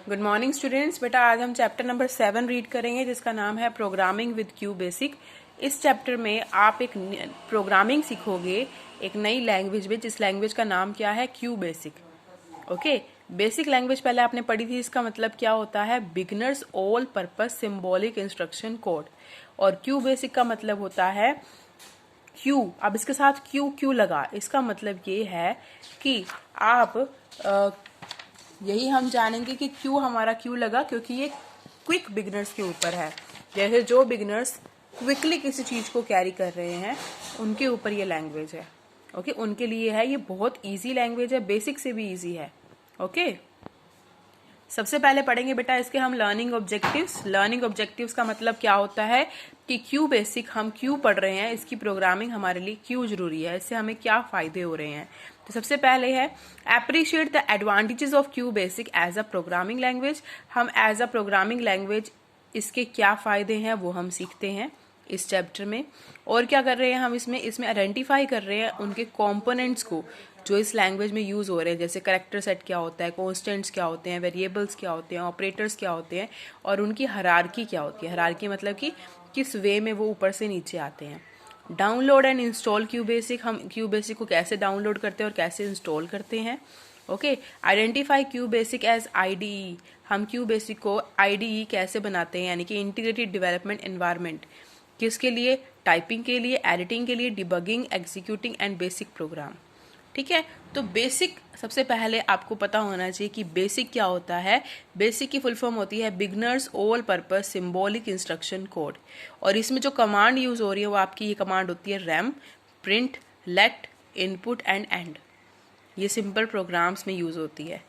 Good morning students. बेटा आज हम चैप्टर नंबर 7 रीड करेंगे जिसका नाम है प्रोग्रामिंग विद क्यू बेसिक। इस चैप्टर में आप एक प्रोग्रामिंग सीखोगे एक नई लैंग्वेज में, जिस लैंग्वेज का नाम क्या है Q basic. Okay, basic language पहले आपने पढ़ी थी, इसका मतलब क्या होता है beginners all purpose symbolic instruction code. और क्यू बेसिक का मतलब होता है क्यू। अब इसके साथ क्यू क्यू लगा, इसका मतलब ये है कि आप यही हम जानेंगे कि क्यों हमारा क्यों लगा, क्योंकि ये क्विक बिगिनर्स के ऊपर है। जैसे जो बिगिनर्स क्विकली किसी चीज को कैरी कर रहे हैं उनके ऊपर ये लैंग्वेज है। ओके, उनके लिए है, ये बहुत इजी लैंग्वेज है, बेसिक से भी इजी है। ओके, सबसे पहले पढ़ेंगे बेटा इसके हम लर्निंग ऑब्जेक्टिव्स। लर्निंग ऑब्जेक्टिव्स का मतलब क्या होता है कि क्यू बेसिक हम क्यों पढ़ रहे हैं, इसकी प्रोग्रामिंग हमारे लिए क्यों जरूरी है, इससे हमें क्या फायदे हो रहे हैं। तो सबसे पहले है appreciate the advantages of Q basic as a programming language. हम एज अ प्रोग्रामिंग लैंग्वेज इसके क्या फायदे हैं वो हम सीखते हैं इस चैप्टर में। और क्या कर रहे हैं हम इसमें आइडेंटिफाई कर रहे हैं उनके कंपोनेंट्स को जो इस लैंग्वेज में यूज हो रहे हैं, जैसे कैरेक्टर सेट क्या होता है, कॉन्स्टेंट्स क्या होते हैं, वेरिएबल्स क्या होते हैं, ऑपरेटर्स क्या होते हैं, और उनकी हायरार्की क्या होती है। हायरार्की मतलब कि किस वे में वो ऊपर से नीचे आते हैं। Download and install Q basic. हम क्यू बेसिक को कैसे डाउनलोड करते हैं और कैसे इंस्टॉल करते हैं। Okay, identify QBasic as IDE. हम क्यू बेसिक को आईडीई कैसे बनाते हैं, यानी कि इंटीग्रेटेड डेवलपमेंट एनवायरनमेंट। किसके लिए? टाइपिंग के लिए, एडिटिंग के लिए, debugging, executing and basic programme. ठीक है, तो बेसिक सबसे पहले आपको पता होना चाहिए कि बेसिक क्या होता है। बेसिक की फुल फॉर्म होती है beginners all purpose symbolic instruction code. और इसमें जो कमांड यूज हो रही है वो आपकी ये कमांड होती है rem, print, let, input and end. ये सिंपल प्रोग्राम्स में यूज होती है।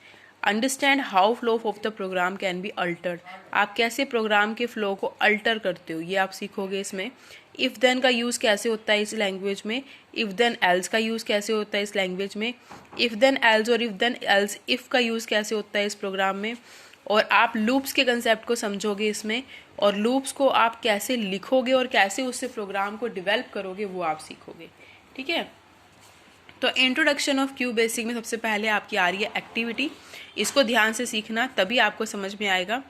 Understand how flow of the program can be altered. आप कैसे प्रोग्राम के फ्लो को अल्टर करते हो ये आप सीखोगे इसमें। इफ देन का यूज कैसे होता है इस लैंग्वेज में, इफ देन एल्स का यूज कैसे होता है इस लैंग्वेज में, इफ देन एल्स और इफ देन एल्स इफ का यूज कैसे होता है इस प्रोग्राम में। और आप लूप्स के कंसेप्ट को समझोगे इसमें, और लूप्स को आप कैसे लिखोगे और कैसे उससे प्रोग्राम को डिवेल्प करोगे वो आप सीखोगे। ठीक है, तो इंट्रोडक्शन ऑफ क्यू बेसिक में सबसे पहले आपकी आ रही है एक्टिविटी। इसको ध्यान से सीखना तभी आपको समझ में आएगा।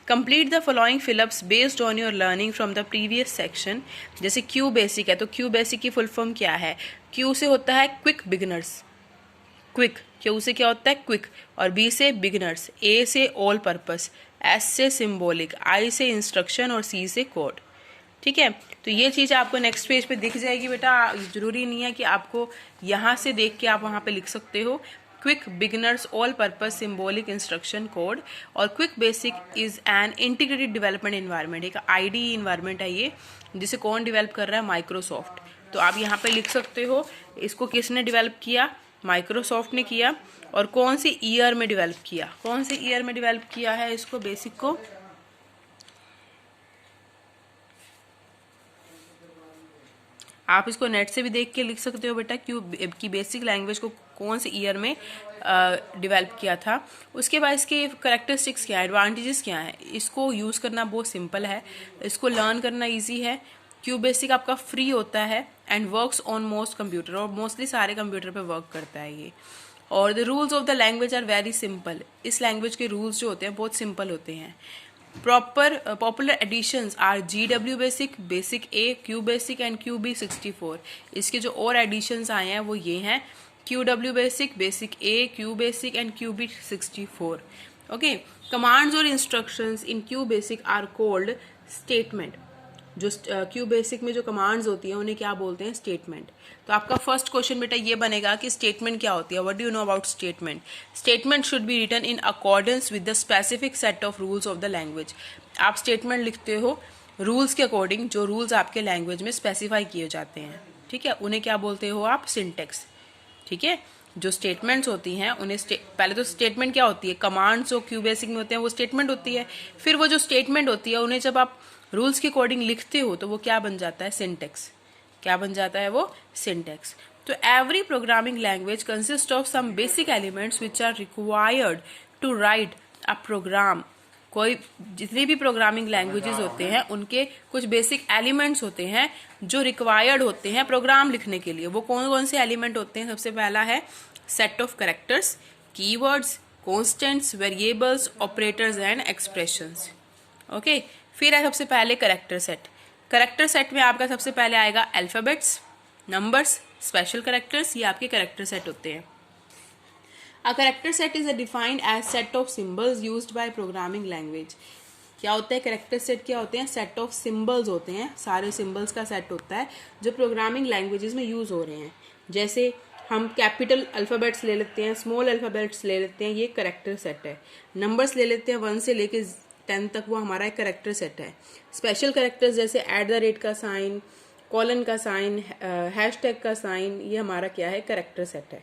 Complete the following fill-ups based on your learning from the previous section. जैसे क्यू बेसिक है तो क्यू बेसिक की फुल फॉर्म क्या है? क्यू से होता है क्विक बिगिनर्स, क्विक। क्यू से क्या होता है? क्विक। और बी से बिगिनर्स, ए से ऑल पर्पस, एस से सिंबॉलिक, आई से इंस्ट्रक्शन और सी से कोड। ठीक है, तो ये चीज आपको नेक्स्ट पेज पे दिख जाएगी बेटा। जरूरी नहीं है कि आपको यहाँ से देख के आप वहाँ पे लिख सकते हो। Quick beginners all purpose symbolic instruction code. और quick basic is an integrated development environment. एक आईडीई एनवायरनमेंट है ये, जिसे कौन डेवलप कर रहा है? माइक्रोसॉफ्ट। तो आप यहाँ पे लिख सकते हो इसको किसने डेवलप किया? माइक्रोसॉफ्ट ने किया। और कौन सी ईयर में डेवलप किया? कौन सी ईयर में डेवलप किया है इसको बेसिक को? आप इसको नेट से भी देख के लिख सकते हो बेटा क्यू की बेसिक लैंग्वेज को कौन से ईयर में डेवलप किया था। उसके बाद इसके करेक्टरिस्टिक्स क्या है, एडवांटेजेस क्या है। इसको यूज़ करना बहुत सिंपल है, इसको लर्न करना इजी है। क्यू बेसिक आपका फ्री होता है and works on most computer, और मोस्टली सारे कंप्यूटर पे वर्क करता है ये। और the rules of the language are very simple. इस लैंग्वेज के रूल्स जो होते हैं बहुत सिंपल होते हैं। Popular editions are GW basic, BASICA, QBasic and QB64। इसके जो और एडिशंस आए हैं वो ये हैं QW basic, BASICA, QBasic and QB64। Okay, commands और instructions in Q basic are called statement. जो क्यू बेसिक में जो कमांड्स होती हैं उन्हें क्या बोलते हैं? स्टेटमेंट। तो आपका फर्स्ट क्वेश्चन बेटा ये बनेगा कि स्टेटमेंट क्या होती है। What do you know about statement? Statement should be written in accordance with the specific set of rules of the language. आप स्टेटमेंट लिखते हो रूल्स के अकॉर्डिंग, जो रूल्स आपके लैंग्वेज में स्पेसिफाई किए जाते हैं। ठीक है, उन्हें क्या बोलते हो आप? सिंटेक्स। ठीक है, जो स्टेटमेंट्स होती हैं उन्हें पहले तो स्टेटमेंट क्या होती है? कमांड्स जो क्यू बेसिक में होते हैं वो स्टेटमेंट होती है। फिर वो जो स्टेटमेंट होती है उन्हें जब आप रूल्स के अकॉर्डिंग लिखते हो तो वो क्या बन जाता है? सिंटेक्स। क्या बन जाता है वो? सिंटेक्स। तो every programming language consist of some basic elements which are required to write a program. कोई जितनी भी प्रोग्रामिंग लैंग्वेजेस होते हैं उनके कुछ बेसिक एलिमेंट्स होते हैं जो रिक्वायर्ड होते हैं प्रोग्राम लिखने के लिए। वो कौन कौन से एलिमेंट होते हैं? सबसे पहला है set of characters, keywords, constants, variables, operators and expressions. Okay, फिर है सबसे पहले करेक्टर सेट। करेक्टर सेट में आपका सबसे पहले आएगा अल्फ़ाबेट्स, नंबर्स, स्पेशल करेक्टर्स, ये आपके करेक्टर सेट होते हैं। A character set is defined as set of symbols used by programming language. क्या होता है करेक्टर सेट? क्या होते हैं? सेट ऑफ सिंबल्स होते हैं, सारे सिंबल्स का सेट होता है जो प्रोग्रामिंग लैंग्वेजेस में यूज़ हो रहे हैं। जैसे हम कैपिटल अल्फ़ाबेट्स ले लेते हैं, स्मॉल अल्फ़ाबेट्स ले लेते हैं, ये करेक्टर सेट है। नंबर्स ले लेते हैं 1 से लेके 10 तक, वो हमारा एक करेक्टर सेट है। स्पेशल करेक्टर्स जैसे @ का साइन, कॉलन का साइन, हैशटैग का साइन, ये हमारा क्या है? करेक्टर सेट है।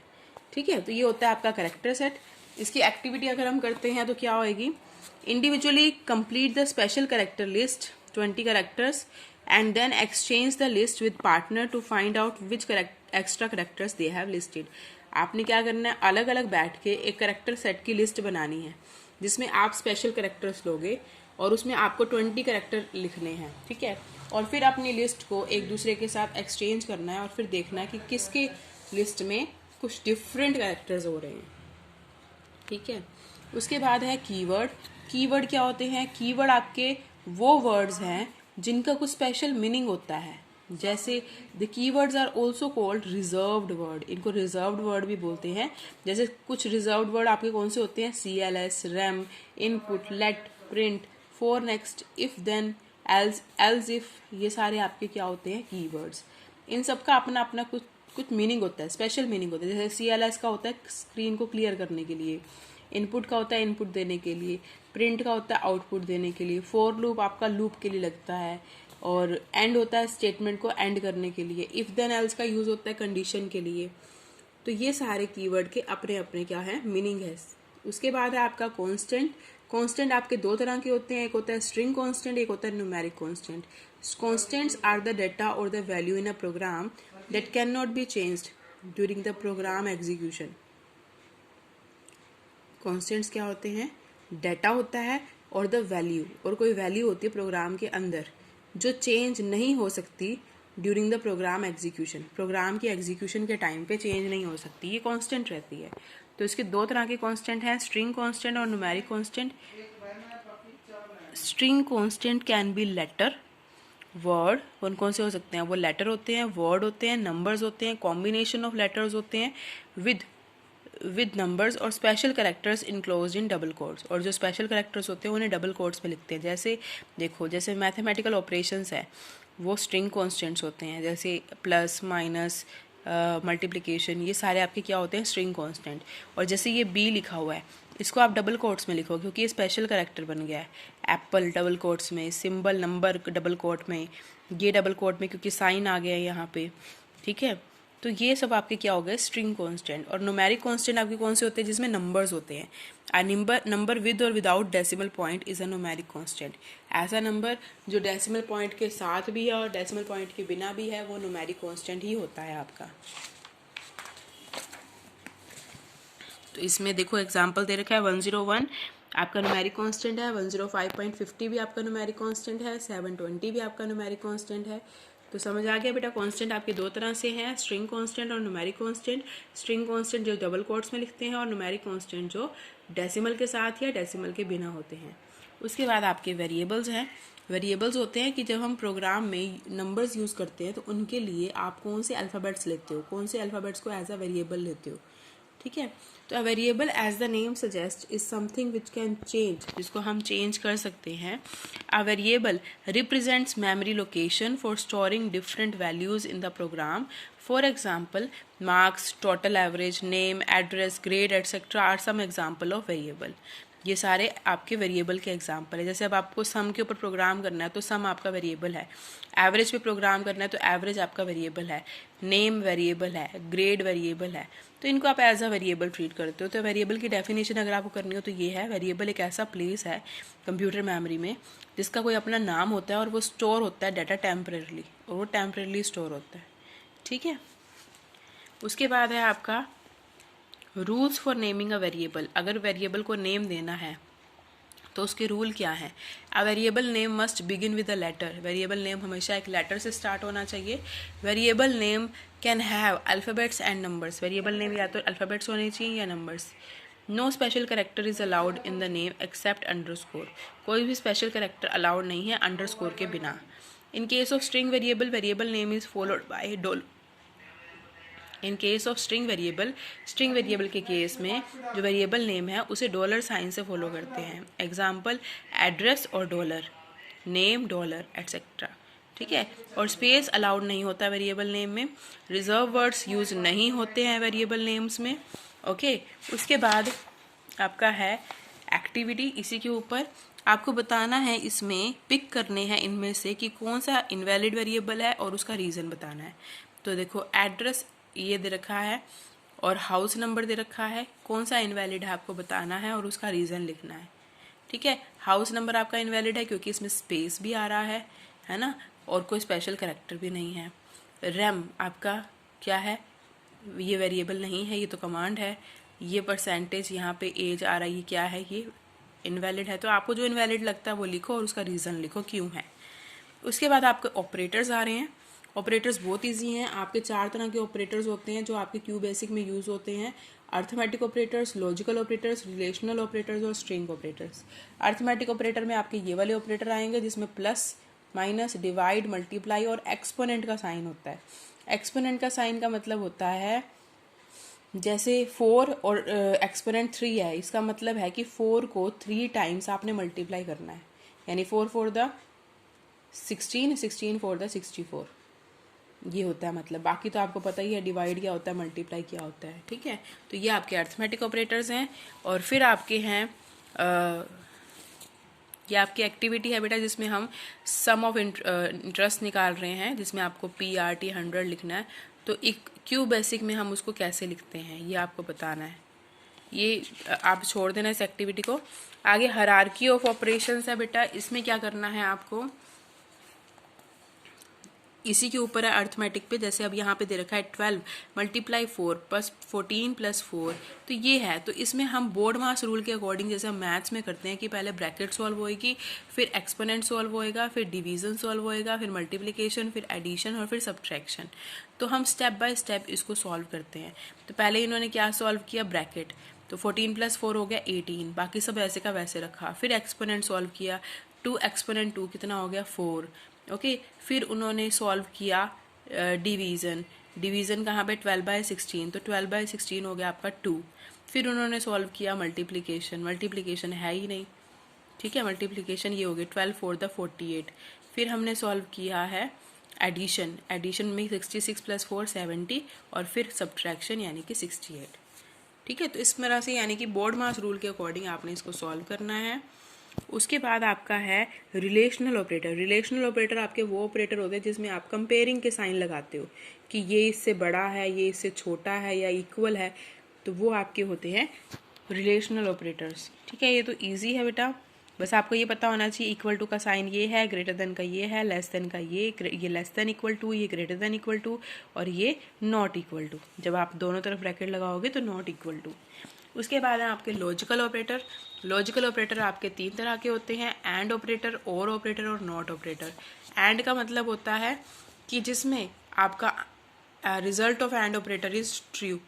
ठीक है, तो ये होता है आपका करेक्टर सेट। इसकी एक्टिविटी अगर हम करते हैं तो क्या होएगी? Individually complete the special character list 20 characters and then exchange the list with partner to find out which extra characters they have listed. आपने क्या करना है? अलग अलग बैठ के एक करेक्टर सेट की लिस्ट बनानी है जिसमें आप स्पेशल करेक्टर्स लोगे और उसमें आपको 20 करेक्टर लिखने हैं। ठीक है, और फिर अपनी लिस्ट को एक दूसरे के साथ एक्सचेंज करना है और फिर देखना है कि किसके लिस्ट में कुछ डिफरेंट कैरेक्टर्स हो रहे हैं। ठीक है, उसके बाद है कीवर्ड। कीवर्ड क्या होते हैं? कीवर्ड आपके वो वर्ड्स हैं जिनका कुछ स्पेशल मीनिंग होता है। जैसे the keywords are also called reserved word, इनको रिजर्व्ड वर्ड भी बोलते हैं। जैसे कुछ रिजर्व्ड वर्ड आपके कौन से होते हैं? CLS, rem, input, let, print, for, next, if, then, else if, ये सारे आपके क्या होते हैं? कीवर्ड्स। इन सब का अपना अपना कुछ मीनिंग होता है, स्पेशल मीनिंग होता है। जैसे CLS का होता है स्क्रीन को क्लियर करने के लिए, इनपुट का होता है इनपुट देने के लिए, प्रिंट का होता है आउटपुट देने के लिए, फॉर लूप आपका लूप के लिए लगता है, और एंड होता है स्टेटमेंट को एंड करने के लिए, इफ देन एल्स का यूज होता है कंडीशन के लिए। तो ये सारे कीवर्ड के अपने अपने क्या है? मीनिंग है। उसके बाद है आपका कॉन्स्टेंट। कॉन्स्टेंट आपके दो तरह के होते हैं, एक होता है स्ट्रिंग कॉन्स्टेंट, एक होता है numeric constant. Constants are the data और the value in a program that can not be changed during the program execution. Constants क्या होते हैं? डेटा होता है और द वैल्यू, और कोई वैल्यू होती है प्रोग्राम के अंदर जो चेंज नहीं हो सकती during the program execution. Program की एग्जीक्यूशन के टाइम पे चेंज नहीं हो सकती, ये कांस्टेंट रहती है। तो इसके दो तरह के कांस्टेंट हैं, स्ट्रिंग कांस्टेंट और numeric constant. String constant can be letter, word, कौन कौन से हो सकते हैं? वो लेटर होते हैं, वर्ड होते हैं, नंबर्स होते हैं, कॉम्बिनेशन ऑफ लेटर्स होते हैं विद नंबर्स, और special characters enclosed in double quotes. और जो स्पेशल करेक्टर्स होते हैं उन्हें डबल कोट्स में लिखते हैं। जैसे देखो, जैसे मैथमेटिकल ऑपरेशंस है वो स्ट्रिंग कॉन्स्टेंट्स होते हैं, जैसे प्लस, माइनस, मल्टीप्लिकेशन, ये सारे आपके क्या होते हैं? String constant. और जैसे ये B लिखा हुआ है, इसको आप डबल कोट्स में लिखो क्योंकि ये स्पेशल करेक्टर बन गया है। एप्पल डबल कोट्स में, सिंबल, नंबर डबल कोट में, ये डबल कोट में क्योंकि साइन आ गया है यहाँ पे। ठीक है, तो ये सब आपके क्या हो गए? String constant. और न्यूमेरिक कांस्टेंट आपके कौन से होते हैं? जिसमें नंबर्स होते हैं। आ नंबर विद और without decimal point is a numeric constant. ऐसा नंबर जो डेसिमल पॉइंट के साथ भी है और डेसिमल पॉइंट के बिना भी है, वो न्यूमेरिक कांस्टेंट ही होता है आपका। तो इसमें देखो एग्जांपल दे रखा है 101 आपका न्यूमेरिक कांस्टेंट है, 105.50 भी आपका न्यूमेरिक कांस्टेंट है, 720 भी आपका न्यूमेरिक कांस्टेंट है। तो समझ आ गया बेटा, कांस्टेंट आपके दो तरह से हैं, स्ट्रिंग कांस्टेंट और न्यूमेरिक कांस्टेंट। स्ट्रिंग कांस्टेंट जो डबल कोट्स में लिखते हैं और न्यूमेरिक कांस्टेंट जो डेसिमल के साथ या डेसिमल के बिना होते हैं। उसके बाद आपके वेरिएबल्स हैं। वेरिएबल्स होते हैं कि जब हम प्रोग्राम में नंबर्स यूज़ करते हैं तो उनके लिए आप कौन से अल्फ़ाबेट्स लेते हो, कौन से अल्फ़ाबेट्स को एज अ वेरिएबल लेते हो। ठीक है, तो a variable as the name suggest is something which can change, जिसको हम चेंज कर सकते हैं। A variable represents memory location for storing different values in the program. For example, marks, total average, name, address, grade etcetera are some example of variable. ये सारे आपके variable के example है। जैसे अब आपको सम के ऊपर प्रोग्राम करना है तो सम आपका वेरिएबल है, एवरेज पे प्रोग्राम करना है तो एवरेज आपका वेरिएबल है, नेम वेरिएबल है, ग्रेड वेरिएबल है। तो इनको आप एज अ वेरिएबल ट्रीट करते हो। तो वेरिएबल की डेफिनेशन अगर आपको करनी हो तो ये है, वेरिएबल एक ऐसा प्लेस है कंप्यूटर मेमोरी में जिसका कोई अपना नाम होता है और वो स्टोर होता है डाटा टेम्परेरली, और वो टेम्परेरली स्टोर होता है। ठीक है, उसके बाद है आपका rules for naming a variable. अगर वेरिएबल को नेम देना है तो उसके रूल क्या है? A variable name must begin with a letter. Variable name हमेशा एक लेटर से स्टार्ट होना चाहिए। Variable name can have alphabets and numbers. Variable name या तो अल्फ़ाबेट्स होने चाहिए या numbers. No special character is allowed in the name except underscore. कोई भी स्पेशल करेक्टर अलाउड नहीं है अंडरस्कोर के बिना। In case of string variable, variable name is followed by dollar. In case of string variable के case में जो variable name है उसे डॉलर साइन से फॉलो करते हैं। एग्जाम्पल एड्रेस और डॉलर, नेम डॉलर एट्सेट्रा। ठीक है, और स्पेस अलाउड नहीं होता वेरिएबल नेम में। रिजर्व वर्ड्स यूज नहीं होते हैं वेरिएबल नेम्स में। ओके, उसके बाद आपका है एक्टिविटी। इसी के ऊपर आपको बताना है, इसमें पिक करने हैं इनमें से कि कौन सा इनवैलिड वेरिएबल है और उसका रीज़न बताना है। तो देखो एड्रेस ये दे रखा है और हाउस नंबर दे रखा है, कौन सा इनवैलिड है आपको बताना है और उसका रीज़न लिखना है। ठीक है, हाउस नंबर आपका इनवैलिड है क्योंकि इसमें स्पेस भी आ रहा है ना, और कोई स्पेशल कैरेक्टर भी नहीं है। रैम आपका क्या है, ये वेरिएबल नहीं है, ये तो कमांड है। ये परसेंटेज यहाँ पे एज आ रहा है, ये क्या है, ये इनवैलिड है। तो आपको जो इनवैलिड लगता है वो लिखो और उसका रीज़न लिखो क्यों है। उसके बाद आपके ऑपरेटर्स आ रहे हैं। ऑपरेटर्स बहुत इजी हैं। आपके 4 तरह के ऑपरेटर्स होते हैं जो आपके क्यू बेसिक में यूज़ होते हैं। Arithmetic operators, logical operators, relational operators और स्ट्रिंग ऑपरेटर्स। अर्थमेटिक ऑपरेटर में आपके ये वाले ऑपरेटर आएंगे जिसमें प्लस, माइनस, डिवाइड, मल्टीप्लाई और एक्सपोनेंट का साइन होता है। एक्सपोनेंट का साइन का मतलब होता है जैसे 4 और एक्सपोनेंट 3 है, इसका मतलब है कि 4 को 3 टाइम्स आपने मल्टीप्लाई करना है, यानी 4 4 द 16, 16 4 द 64, ये होता है मतलब। बाकी तो आपको पता ही है डिवाइड क्या होता है, मल्टीप्लाई क्या होता है। ठीक है, तो ये आपके अर्थमेटिक ऑपरेटर्स हैं। और फिर आपके हैं ये आपकी एक्टिविटी है बेटा, जिसमें हम सम ऑफ इंटरेस्ट निकाल रहे हैं, जिसमें आपको PRT 100 लिखना है। तो एक क्यू बेसिक में हम उसको कैसे लिखते हैं ये आपको बताना है। ये आप छोड़ देना इस एक्टिविटी को। आगे हायरार्की ऑफ ऑपरेशंस है बेटा, इसमें क्या करना है आपको, इसी के ऊपर है अर्थमेटिक पे। जैसे अब यहाँ पे दे रखा है 12 मल्टीप्लाई 4 प्लस 14 प्लस 4, तो ये है। तो इसमें हम बोर्ड मास रूल के अकॉर्डिंग जैसे हम मैथ्स में करते हैं कि पहले ब्रैकेट सॉल्व होएगी, फिर एक्सपोनेंट सॉल्व होएगा, फिर डिवीजन सॉल्व होएगा, फिर मल्टीप्लिकेशन, फिर एडिशन और फिर सब्ट्रैक्शन। तो हम स्टेप बाय स्टेप इसको सॉल्व करते हैं। तो पहले इन्होंने क्या सॉल्व किया, ब्रैकेट, तो 14 प्लस 4 हो गया 18, बाकी सब ऐसे का वैसे रखा। फिर एक्सपोनेंट सॉल्व किया, 2 एक्सपोनेंट 2 कितना हो गया 4। ओके, फिर उन्होंने सॉल्व किया डिवीज़न। डिवीज़न कहाँ पे, 12/16, तो 12/16 हो गया आपका 2। फिर उन्होंने सॉल्व किया मल्टीप्लिकेशन, मल्टीप्लिकेशन है ही नहीं। ठीक है, मल्टीप्लिकेशन ये हो गया 12 4 द 48। फिर हमने सॉल्व किया है एडिशन, एडिशन में 66 प्लस 4 70 और फिर सब्ट्रैक्शन यानी कि 68। ठीक है, तो इस तरह से यानी कि बोर्ड मास रूल के अकॉर्डिंग आपने इसको सॉल्व करना है। उसके बाद आपका है रिलेशनल ऑपरेटर। रिलेशनल ऑपरेटर आपके वो ऑपरेटर होते हैं जिसमें आप कंपेयरिंग के साइन लगाते हो कि ये इससे बड़ा है, ये इससे छोटा है या इक्वल है, तो वो आपके होते हैं रिलेशनल ऑपरेटर्स। ठीक है, ये तो इजी है बेटा, बस आपको ये पता होना चाहिए इक्वल टू का साइन ये है, ग्रेटर देन का ये है, लेस देन का ये लेस देन इक्वल टू, ये ग्रेटर देन इक्वल टू और ये नॉट इक्वल टू। जब आप दोनों तरफ ब्रैकेट लगाओगे तो नॉट इक्वल टू। उसके बाद है आपके लॉजिकल ऑपरेटर। लॉजिकल ऑपरेटर आपके 3 तरह के होते हैं, एंड ऑपरेटर, और ऑपरेटर और नॉट ऑपरेटर। एंड का मतलब होता है कि जिसमें आपका result of and operator is true.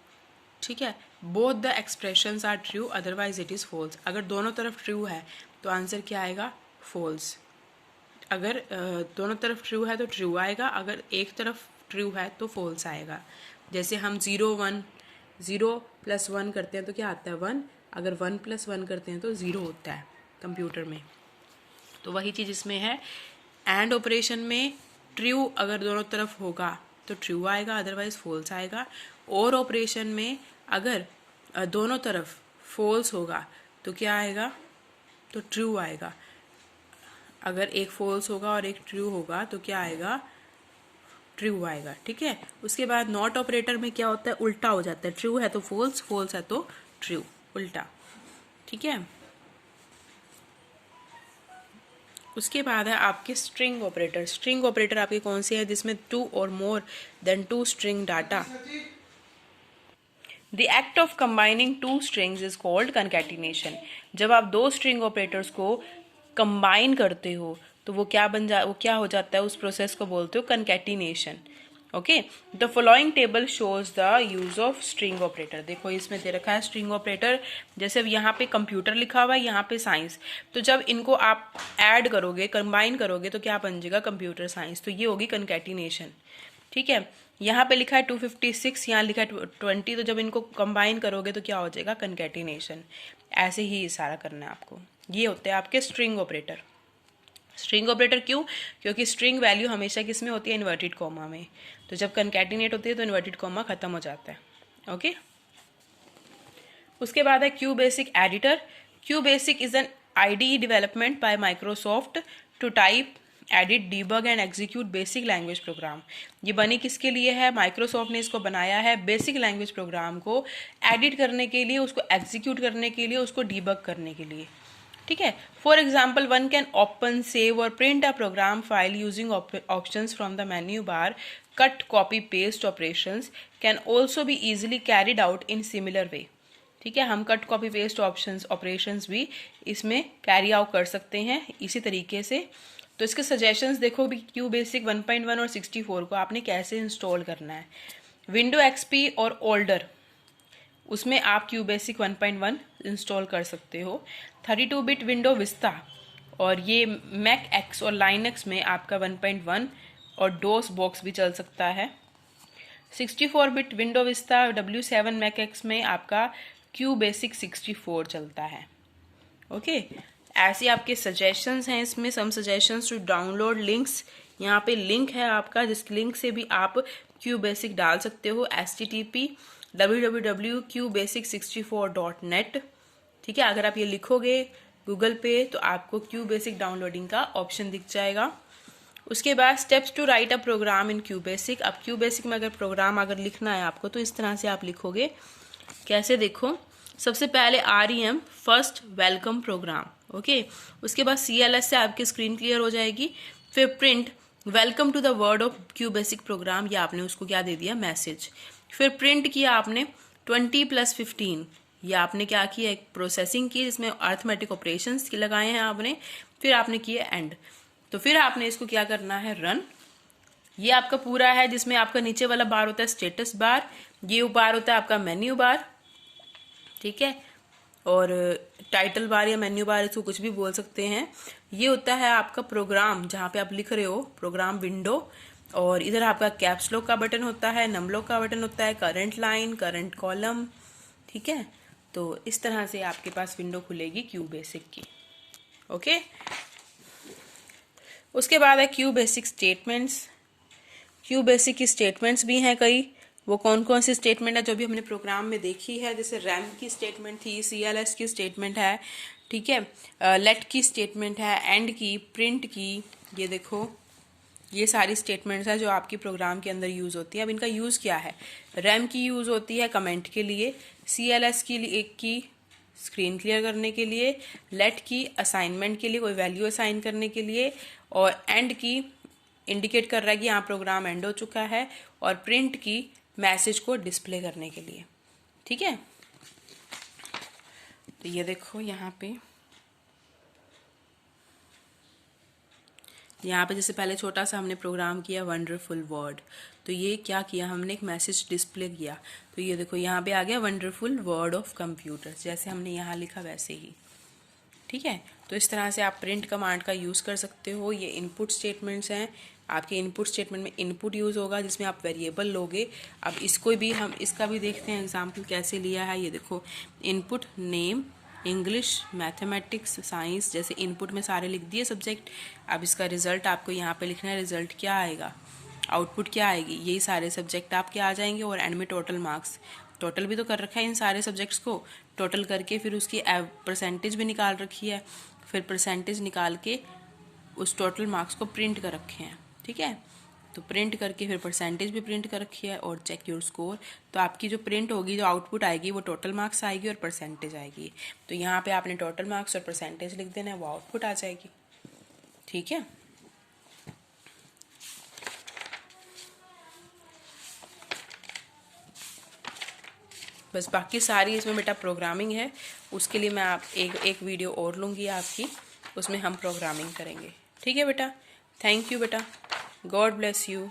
ठीक है, both the expressions are true otherwise it is false. अगर दोनों तरफ ट्रू है तो आंसर क्या आएगा, फॉल्स। अगर दोनों तरफ ट्रू है तो ट्रू आएगा, अगर एक तरफ ट्रू है तो फॉल्स आएगा। जैसे हम 0 + 1 करते हैं तो क्या आता है 1, अगर 1 + 1 करते हैं तो 0 होता है कंप्यूटर में। तो वही चीज़ इसमें है। एंड ऑपरेशन में ट्रू अगर दोनों तरफ होगा तो ट्रू आएगा, अदरवाइज फॉल्स आएगा। और ऑपरेशन में अगर दोनों तरफ फॉल्स होगा तो क्या आएगा, तो ट्रू आएगा। अगर एक फॉल्स होगा और एक ट्रू होगा तो क्या आएगा, ट्रू आएगा। ठीक है, उसके बाद नॉट ऑपरेटर में क्या होता है, उल्टा हो जाता है। ट्रू है तो फॉल्स, फॉल्स है तो ट्रू, उल्टा। ठीक है, उसके बाद है आपके स्ट्रिंग ऑपरेटर। स्ट्रिंग ऑपरेटर आपके कौन से हैं, जिसमें 2 और more than 2 string data. The act of combining 2 strings is called concatenation. जब आप 2 स्ट्रिंग ऑपरेटर्स को कंबाइन करते हो तो वो क्या हो जाता है, उस प्रोसेस को बोलते हो concatenation. Okay, the following table shows the use of string operator. देखो इसमें दे रखा है स्ट्रिंग ऑपरेटर, जैसे अब यहाँ पे कंप्यूटर लिखा हुआ है, यहाँ पे साइंस, तो जब इनको आप ऐड करोगे, कंबाइन करोगे तो क्या बन जाएगा, कंप्यूटर साइंस, तो ये होगी कंकैटिनेशन। ठीक है, यहाँ पे लिखा है 256, यहाँ लिखा है 20, तो जब इनको कंबाइन करोगे तो क्या हो जाएगा, कंकैटिनेशन। ऐसे ही सारा करना है आपको। ये होते हैं आपके स्ट्रिंग ऑपरेटर। स्ट्रिंग ऑपरेटर क्यों, क्योंकि स्ट्रिंग वैल्यू हमेशा किस में होती है, इन्वर्टेड कॉमा में, तो जब कंकैटिनेट होती है तो इन्वर्टेड कॉमा खत्म हो जाता है। ओके, उसके बाद है Q basic editor. Q basic is an IDE development by Microsoft to type, edit, debug and execute basic language program. ये बनी किसके लिए है, माइक्रोसॉफ्ट ने इसको बनाया है बेसिक लैंग्वेज प्रोग्राम को एडिट करने के लिए, उसको एग्जीक्यूट करने के लिए, उसको डीबग करने के लिए। ठीक है, for example one can open, save और print a program file using options from the menu bar. Cut, copy, paste operations can also be easily carried out in similar way. ठीक है, हम कट, कॉपी, पेस्ट ऑपरेशंस भी इसमें carry out कर सकते हैं इसी तरीके से। तो इसके सजेशंस देखो भी, क्यू बेसिक 1.1 और 64 को आपने कैसे इंस्टॉल करना है। विंडो XP और ओल्डर, उसमें आप क्यू बेसिक 1.1 इंस्टॉल कर सकते हो। 32 बिट विंडो विस्ता और ये मैक एक्स और लाइनक्स में आपका 1.1 और डोस बॉक्स भी चल सकता है। 64 bit window Vista W7 Mac X में आपका क्यू बेसिक 64 चलता है। ओके, ऐसे आपके सजेशंस हैं इसमें, some suggestions to download links. यहाँ पे लिंक है आपका, जिस लिंक से भी आप क्यू बेसिक डाल सकते हो, http www.qbasic64.net। ठीक है, अगर आप ये लिखोगे गूगल पे तो आपको क्यू बेसिक डाउनलोडिंग का ऑप्शन दिख जाएगा। उसके बाद steps to write a program in Q basic. अब क्यू बेसिक में अगर प्रोग्राम अगर लिखना है आपको तो इस तरह से आप लिखोगे। कैसे, देखो, सबसे पहले REM first welcome program. Okay, उसके बाद CLS से आपकी स्क्रीन क्लियर हो जाएगी। फिर print welcome to the word of Q basic program, ये आपने उसको क्या दे दिया, मैसेज। फिर प्रिंट किया आपने 20 + 15, ये आपने क्या किया, एक प्रोसेसिंग की जिसमें अर्थमेटिक ऑपरेशंस लगाए हैं आपने। फिर आपने किया एंड, तो फिर आपने इसको क्या करना है, रन। ये आपका पूरा है, जिसमें आपका नीचे वाला बार होता है स्टेटस बार, ये बार होता है आपका मेन्यू बार। ठीक है, और टाइटल बार या मेन्यू बार, इसको कुछ भी बोल सकते हैं। ये होता है आपका प्रोग्राम, जहाँ पे आप लिख रहे हो, प्रोग्राम विंडो। और इधर आपका कैप्स लॉक का बटन होता है, नम लॉक का बटन होता है, करंट लाइन, करंट कॉलम। ठीक है, तो इस तरह से आपके पास विंडो खुलेगी क्यू बेसिक की। ओके, उसके बाद है Q basic statements. Q basic की स्टेटमेंट्स भी हैं कई। वो कौन कौन सी स्टेटमेंट है जो भी हमने प्रोग्राम में देखी है, जैसे रैम की स्टेटमेंट थी, CLS की स्टेटमेंट है, ठीक है, लेट की स्टेटमेंट है, एंड की, प्रिंट की। ये देखो, ये सारी स्टेटमेंट्स है जो आपकी प्रोग्राम के अंदर यूज़ होती है। अब इनका यूज़ क्या है, रैम की यूज़ होती है कमेंट के लिए, CLS की एक की स्क्रीन क्लियर करने के लिए, लेट की असाइनमेंट के लिए, कोई वैल्यू असाइन करने के लिए, और एंड की इंडिकेट कर रहा है कि यहाँ प्रोग्राम एंड हो चुका है, और प्रिंट की मैसेज को डिस्प्ले करने के लिए। ठीक है, तो ये देखो यहाँ पे जैसे पहले छोटा सा हमने प्रोग्राम किया वंडरफुल वर्ड, तो ये क्या किया हमने, एक मैसेज डिस्प्ले किया। तो ये देखो यहाँ पे आ गया वंडरफुल वर्ड ऑफ कंप्यूटर्स, जैसे हमने यहाँ लिखा वैसे ही। ठीक है, तो इस तरह से आप प्रिंट कमांड का यूज़ कर सकते हो। ये इनपुट स्टेटमेंट्स हैं। आपके इनपुट स्टेटमेंट में इनपुट यूज़ होगा जिसमें आप वेरिएबल लोगे। अब इसको भी हम इसका भी देखते हैं एग्जाम्पल कैसे लिया है। ये देखो, input name, English, mathematics, science, जैसे इनपुट में सारे लिख दिए सब्जेक्ट। अब इसका रिजल्ट आपको यहाँ पे लिखना है, रिजल्ट क्या आएगा, आउटपुट क्या आएगी, यही सारे सब्जेक्ट आपके आ जाएंगे। और एंड में टोटल मार्क्स, टोटल भी तो कर रखा है इन सारे सब्जेक्ट्स को, टोटल करके फिर उसकी परसेंटेज भी निकाल रखी है, फिर परसेंटेज निकाल के उस टोटल मार्क्स को प्रिंट कर रखे हैं। ठीक है, तो प्रिंट करके फिर परसेंटेज भी प्रिंट कर रखी है, और चेक योर स्कोर। तो आपकी जो प्रिंट होगी, जो आउटपुट आएगी, वो टोटल मार्क्स आएगी और परसेंटेज आएगी। तो यहाँ पे आपने टोटल मार्क्स और परसेंटेज लिख देना है, वो आउटपुट आ जाएगी। ठीक है, बस बाकी सारी इसमें बेटा प्रोग्रामिंग है। उसके लिए मैं आप एक वीडियो और लूँगी आपकी, उसमें हम प्रोग्रामिंग करेंगे। ठीक है बेटा, थैंक यू बेटा, गॉड ब्लेस यू।